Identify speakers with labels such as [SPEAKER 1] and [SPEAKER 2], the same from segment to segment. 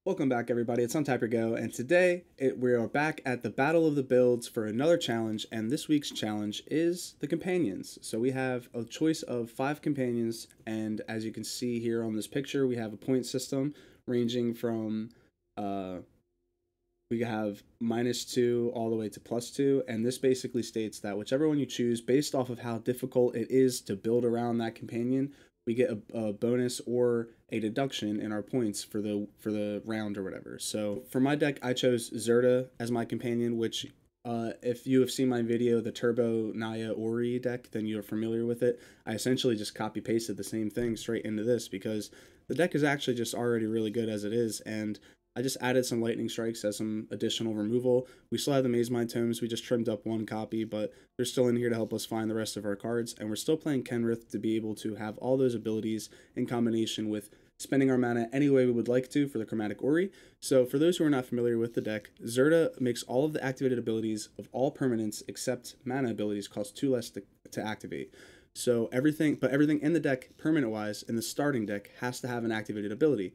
[SPEAKER 1] Welcome back, everybody. It's UntyperGo, and today we are back at the Battle of the Builds for another challenge, and this week's challenge is the companions. So we have a choice of 5 companions, and as you can see here on this picture, we have a point system ranging from, we have -2 all the way to +2, and this basically states that whichever one you choose, based off of how difficult it is to build around that companion, we get a bonus or a deduction in our points for the round or whatever. So for my deck, I chose Zirda as my companion, which if you have seen my video, the Turbo Naya Ori deck, then you're familiar with it. I essentially just copy pasted the same thing straight into this because the deck is actually just already really good as it is, and I just added some lightning strikes as some additional removal. We still have the Maze Mind Tomes. We just trimmed up one copy, but they're still in here to help us find the rest of our cards. And we're still playing Kenrith to be able to have all those abilities in combination with spending our mana any way we would like to for the Chromatic Ori. So for those who are not familiar with the deck, Zirda makes all of the activated abilities of all permanents except mana abilities cost 2 less to activate. So everything in the deck, permanent-wise, in the starting deck, has to have an activated ability.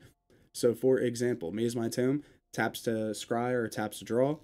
[SPEAKER 1] So for example, Maze My Tome taps to scry or taps to draw.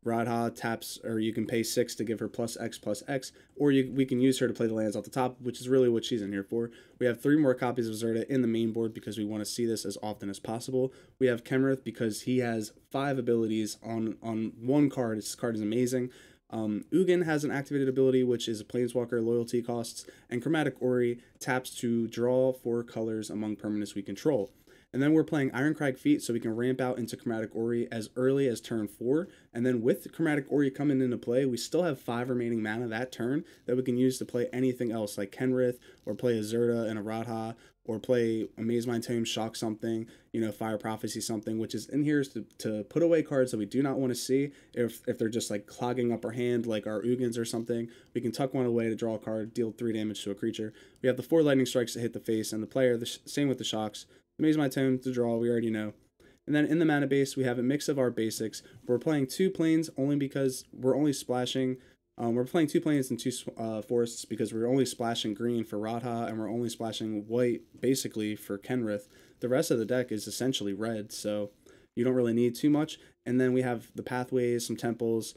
[SPEAKER 1] Radha taps, or you can pay 6 to give her +X/+X, or we can use her to play the lands off the top, which is really what she's in here for. We have 3 more copies of Zirda in the main board because we want to see this as often as possible. We have Kenrith because he has 5 abilities on one card. This card is amazing. Ugin has an activated ability, which is a Planeswalker loyalty costs, and Chromatic Ori taps to draw 4 colors among permanents we control. And then we're playing Ironcrag Feat, so we can ramp out into Chromatic Ori as early as turn 4. And then with Chromatic Ori coming into play, we still have 5 remaining mana that turn that we can use to play anything else, like Kenrith, or play a Zirda and a Radha, or play a Maze Mind Tome, Shock something, Fire Prophecy something, which is in here is to put away cards that we do not want to see. If they're just like clogging up our hand, like our Ugins or something, we can tuck one away to draw a card, deal 3 damage to a creature. We have the 4 lightning strikes to hit the face, and the player, same with the shocks. Maze My Tome to draw, we already know. And then in the mana base, we have a mix of our basics. We're playing 2 planes only because we're only splashing. We're playing 2 planes and 2 forests because we're only splashing green for Radha, and we're only splashing white basically for Kenrith. The rest of the deck is essentially red, so you don't really need too much. And then we have the pathways, some temples,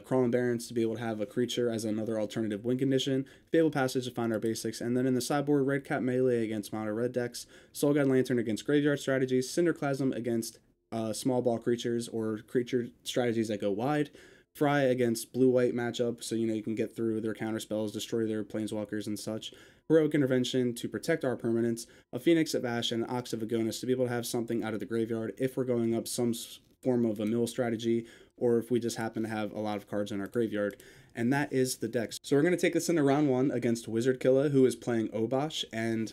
[SPEAKER 1] Crawling Barrens to be able to have a creature as another alternative win condition, Fable Passage to find our basics, and then in the sideboard, Red Cap Melee against mono red decks, Soul Guide Lantern against graveyard strategies, Cinderclasm against small ball creatures or creature strategies that go wide, Fry against blue-white matchup, so you can get through their counter spells, destroy their planeswalkers and such, Heroic Intervention to protect our permanents, a Phoenix of Ash and an Ox of Agonis to be able to have something out of the graveyard if we're going up some form of a mill strategy, or if we just happen to have a lot of cards in our graveyard. And that is the deck. So we're going to take this into round 1 against w1zardk1la, who is playing Obosh, and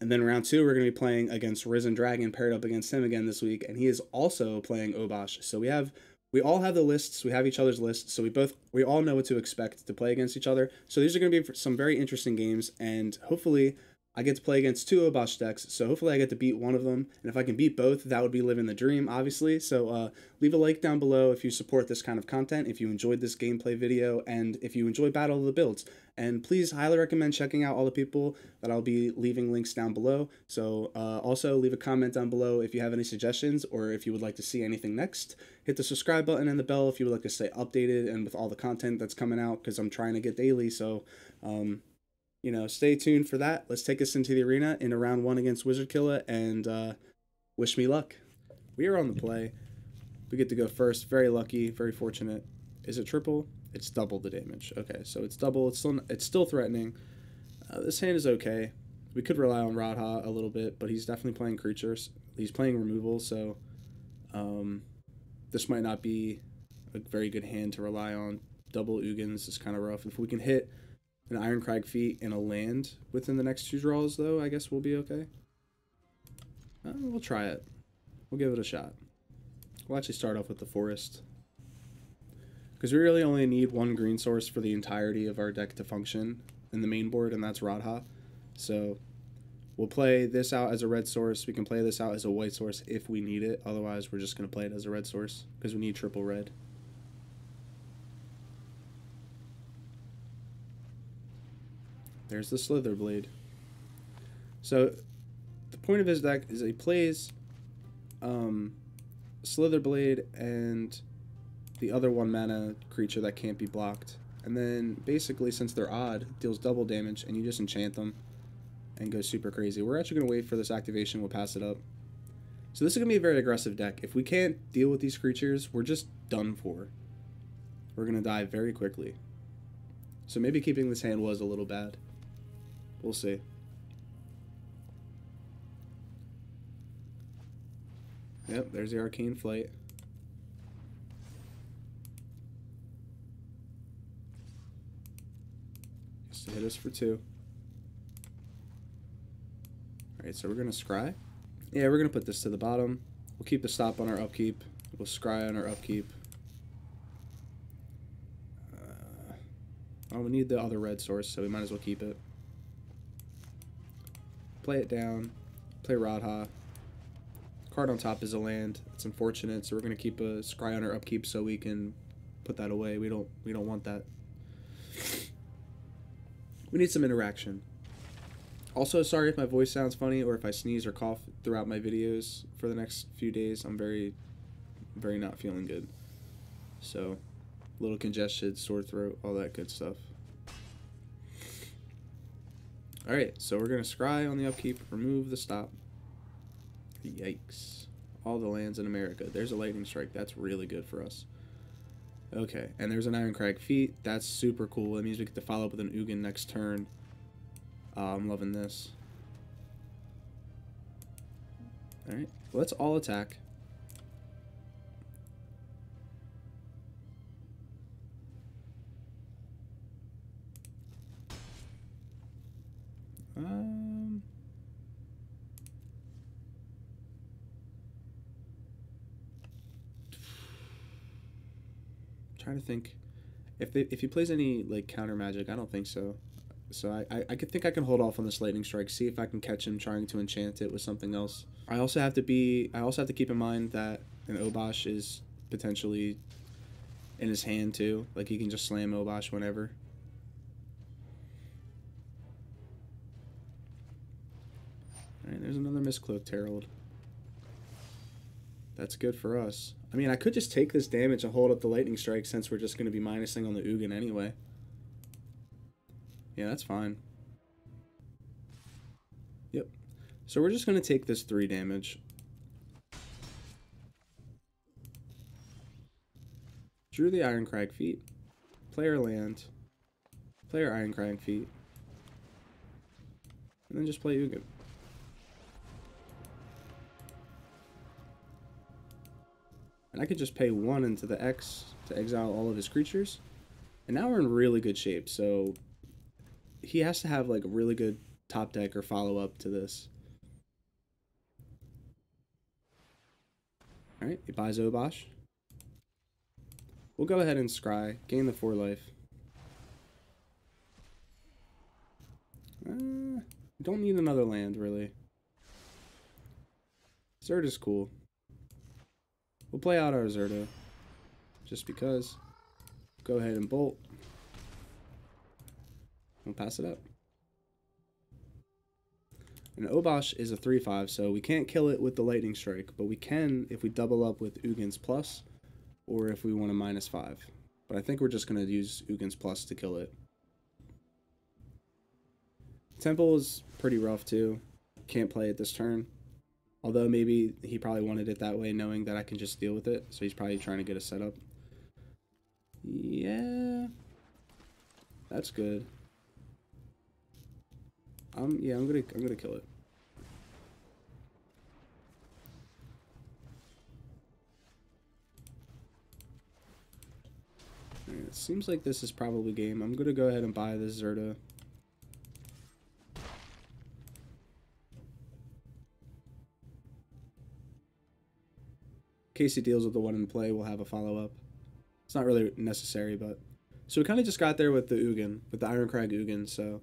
[SPEAKER 1] then round 2 we're going to be playing against risendragon, paired up against him again this week, and he is also playing Obosh. So we all have the lists, we have each other's lists, so we all know what to expect to play against each other. So these are going to be some very interesting games, and hopefully I get to play against 2 Obosh decks, so hopefully I get to beat one of them, and if I can beat both, that would be living the dream, obviously. So leave a like down below if you support this kind of content, if you enjoyed this gameplay video, and if you enjoy Battle of the Builds. And please highly recommend checking out all the people that I'll be leaving links down below. So also leave a comment down below if you have any suggestions, or if you would like to see anything next. Hit the subscribe button and the bell if you would like to stay updated and with all the content that's coming out, because I'm trying to get daily, so stay tuned for that. Let's take us into the arena in round 1 against w1zardk1la, and wish me luck. We are on the play. We get to go first. Very lucky, very fortunate. Is it triple? It's double the damage. Okay, so it's double. It's still threatening. This hand is okay. We could rely on Radha a little bit, but he's definitely playing creatures. He's playing removal, so this might not be a very good hand to rely on. Double Ugins is kind of rough. If we can hit an Ironcrag Feat and a land within the next 2 draws, though, I guess we'll be okay. We'll try it. We'll give it a shot. We'll actually start off with the forest, because we really only need 1 green source for the entirety of our deck to function in the main board, and that's Radha. So we'll play this out as a red source. We can play this out as a white source if we need it. Otherwise, we're just going to play it as a red source because we need triple red. There's the Slither Blade. So the point of his deck is he plays Slitherblade and the other 1 mana creature that can't be blocked. And then basically, since they're odd, deals double damage, and you just enchant them and go super crazy. We're actually going to wait for this activation. We'll pass it up. So this is going to be a very aggressive deck. If we can't deal with these creatures, we're just done for. We're going to die very quickly. So maybe keeping this hand was a little bad. We'll see. Yep, there's the Arcane Flight. Just to hit us for 2. Alright, so we're going to scry. Yeah, we're going to put this to the bottom. We'll keep the stop on our upkeep. We'll scry on our upkeep. Oh, we need the other red source, so we might as well keep it. Play it down. Play Radha. Card on top is a land. It's unfortunate, so we're going to keep a scry on our upkeep so we can put that away. We don't want that. We need some interaction. Also, sorry if my voice sounds funny or if I sneeze or cough throughout my videos for the next few days. I'm very not feeling good. So, a little congested, sore throat, all that good stuff. Alright, so we're going to scry on the upkeep, remove the stop. Yikes. All the lands in America. There's a lightning strike. That's really good for us. Okay, and there's an Ironcrag Feat. That's super cool. That means we get to follow up with an Ugin next turn. I'm loving this. Alright, let's all attack. Trying to think if he plays any like counter magic. I don't think so. So I could think I can hold off on this lightning strike. See if I can catch him trying to enchant it with something else. I also have to keep in mind that an Obosh is potentially in his hand too. Like he can just slam Obosh whenever. Alright, there's another Mistcloaked Herald. That's good for us. I mean, I could just take this damage and hold up the lightning strike since we're just going to be minusing on the Ugin anyway. Yeah, that's fine. Yep. So we're just going to take this 3 damage. Drew the Ironcrag Feat. Play our land. Play our Ironcrag Feat. And then just play Ugin. And I could just pay 1 into the X to exile all of his creatures. And now we're in really good shape, so he has to have like a really good top deck or follow-up to this. Alright, he buys Obosh. We'll go ahead and scry, gain the 4 life. Don't need another land, really. Zirda's cool. We'll play out our Zirda, just because. Go ahead and bolt. We'll pass it up. And Obosh is a 3/5, so we can't kill it with the lightning strike, but we can if we double up with Ugin's plus, or if we want a -5. But I think we're just going to use Ugin's plus to kill it. Temple is pretty rough too. Can't play it this turn. Although maybe he probably wanted it that way, knowing that I can just deal with it. So he's probably trying to get a setup. Yeah, that's good. Yeah, I'm gonna kill it. Alright, it seems like this is probably game. I'm gonna go ahead and buy this Zirda. In case he deals with the one in play, we'll have a follow-up. It's not really necessary, but... So we kind of just got there with the Ugin, with the Ironcrag Ugin, so...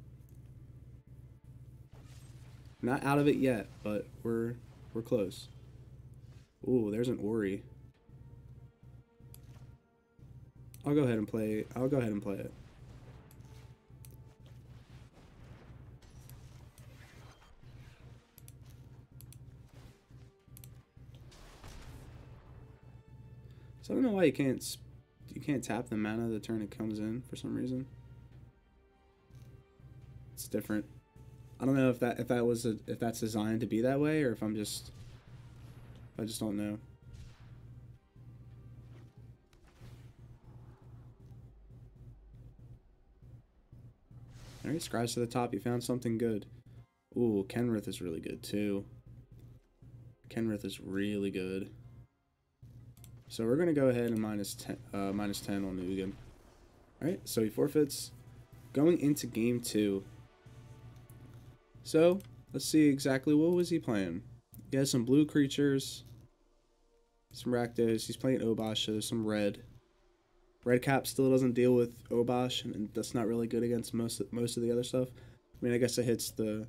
[SPEAKER 1] Not out of it yet, but we're close. Ooh, there's an Orrery. I'll go ahead and play it. So I don't know why you can't tap the mana the turn it comes in for some reason. It's different. I don't know if that's designed to be that way, or if I just don't know. Alright, scratch to the top. You found something good. Ooh, Kenrith is really good too. Kenrith is really good. So we're gonna go ahead and minus 10 on Ugin. Alright, so he forfeits. Going into game 2. So let's see exactly what was he playing. He has some blue creatures, some Rakdos. He's playing Obosh, so there's some red. Red cap still doesn't deal with Obosh, and that's not really good against most of the other stuff. I mean, I guess it hits the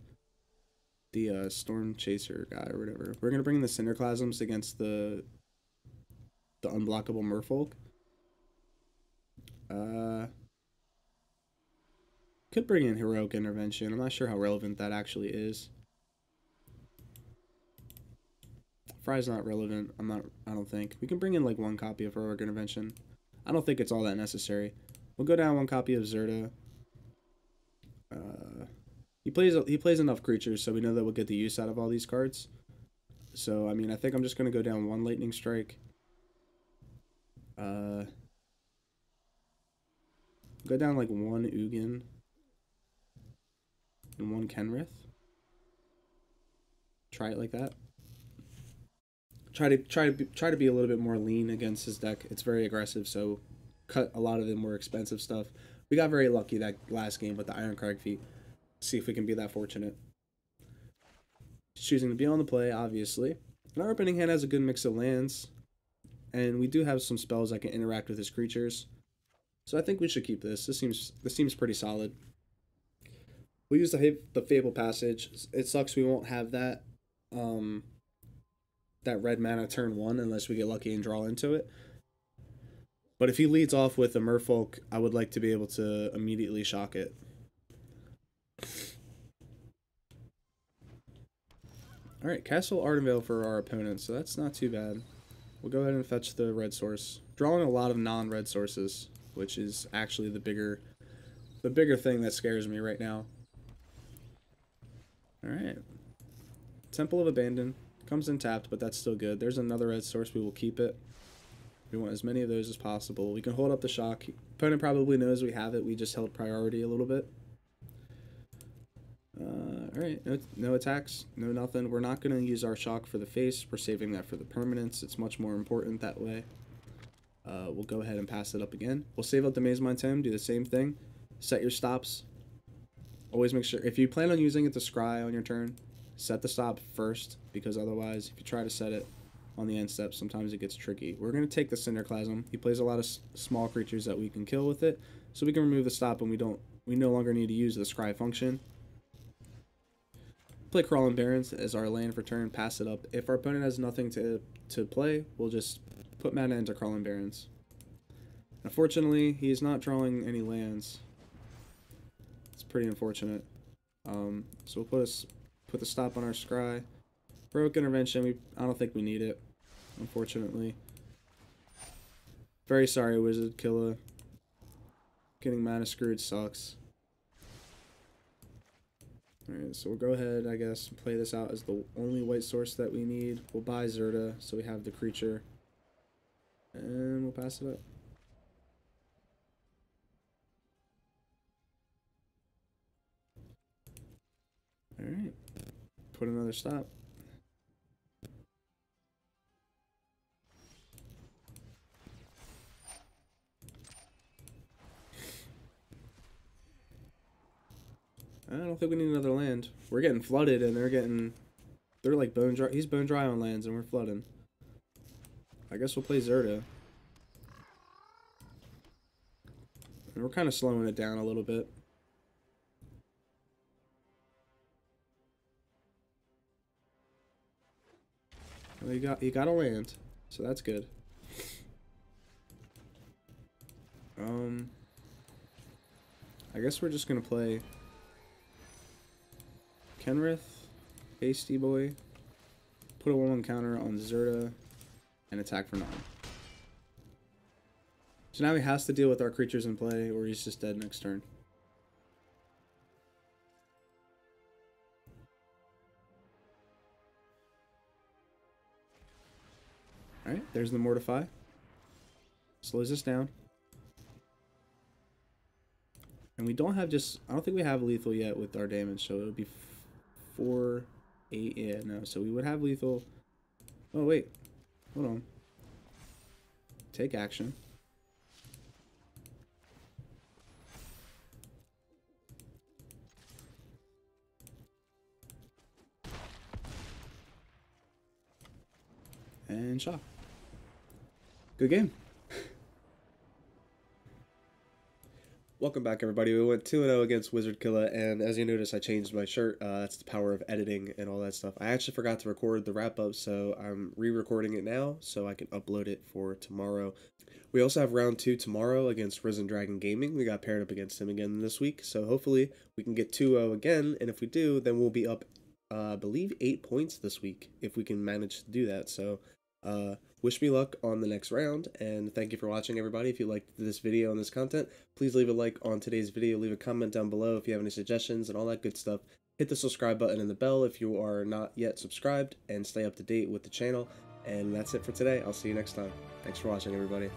[SPEAKER 1] Storm Chaser guy or whatever. We're gonna bring in the Cinderclasms against the unblockable Merfolk. Could bring in Heroic Intervention. I'm not sure how relevant that actually is. Fry's not relevant. I don't think. We can bring in like one copy of Heroic Intervention. I don't think it's all that necessary. We'll go down one copy of Zirda. He plays enough creatures, so we know that we'll get the use out of all these cards. So I mean, I think I'm just gonna go down one Lightning Strike. Go down like one Ugin and one Kenrith. Try it like that. Try to be a little bit more lean against his deck. It's very aggressive, so cut a lot of the more expensive stuff. We got very lucky that last game with the Ironcrag feat. See if we can be that fortunate. Choosing to be on the play, obviously. And our opening hand has a good mix of lands, and we do have some spells that can interact with his creatures. So I think we should keep this. This seems pretty solid. We'll use the Fable Passage. It sucks we won't have that that red mana turn 1 unless we get lucky and draw into it. But if he leads off with a Merfolk, I would like to be able to immediately shock it. Alright, Castle Ardenvale for our opponent, so that's not too bad. We'll go ahead and fetch the red source. Drawing a lot of non-red sources, which is actually the bigger thing that scares me right now. Alright. Temple of Abandon. Comes in tapped, but that's still good. There's another red source. We will keep it. We want as many of those as possible. We can hold up the shock. Opponent probably knows we have it. We just held priority a little bit. Alright, no attacks, no nothing. We're not going to use our shock for the face. We're saving that for the permanence. It's much more important that way. We'll go ahead and pass it up again. We'll save up the Maze Mind Tome, do the same thing. Set your stops. Always make sure, if you plan on using it to scry on your turn, set the stop first, because otherwise, if you try to set it on the end step, sometimes it gets tricky. We're going to take the Cinderclasm. He plays a lot of small creatures that we can kill with it, so we can remove the stop and we no longer need to use the scry function. Play Crawling Barrens as our land for turn, pass it up. If our opponent has nothing to play, we'll just put mana into Crawling Barrens. Unfortunately, he's not drawing any lands. It's pretty unfortunate. So we'll put the stop on our scry. Heroic Intervention, I don't think we need it, unfortunately. Very sorry, w1zardk1la. Getting mana screwed sucks. Alright, so we'll go ahead, I guess, and play this out as the only white source that we need. We'll buy Zirda, so we have the creature. And we'll pass it up. Alright. Put another stop. I don't think we need another land. We're getting flooded, and they're like bone dry. He's bone dry on lands, and we're flooding. I guess we'll play Zirda. And we're kind of slowing it down a little bit. Well, he got a land, so that's good. I guess we're just gonna play Kenrith, Hasty Boy, put a 1/1 counter on Zirda, and attack for 9. So now he has to deal with our creatures in play, or he's just dead next turn. Alright, there's the Mortify. Slows us down. And we don't have just... I don't think we have lethal yet with our damage, so it would be 4, 8... Yeah, no, so we would have lethal... Oh, wait. Hold on. Take action. And shot. Good game. Welcome back, everybody. We went 2-0 against w1zardk1la, and as you notice, I changed my shirt. That's the power of editing and all that stuff. I actually forgot to record the wrap-up, so I'm re-recording it now so I can upload it for tomorrow. We also have round 2 tomorrow against risendragon Gaming. We got paired up against him again this week, so hopefully we can get 2-0 again, and if we do, then we'll be up, I believe, 8 points this week, if we can manage to do that. So, wish me luck on the next round, and thank you for watching, everybody. If you liked this video and this content, please leave a like on today's video, leave a comment down below if you have any suggestions and all that good stuff. Hit the subscribe button and the bell if you are not yet subscribed, and stay up to date with the channel. And that's it for today. I'll see you next time. Thanks for watching, everybody.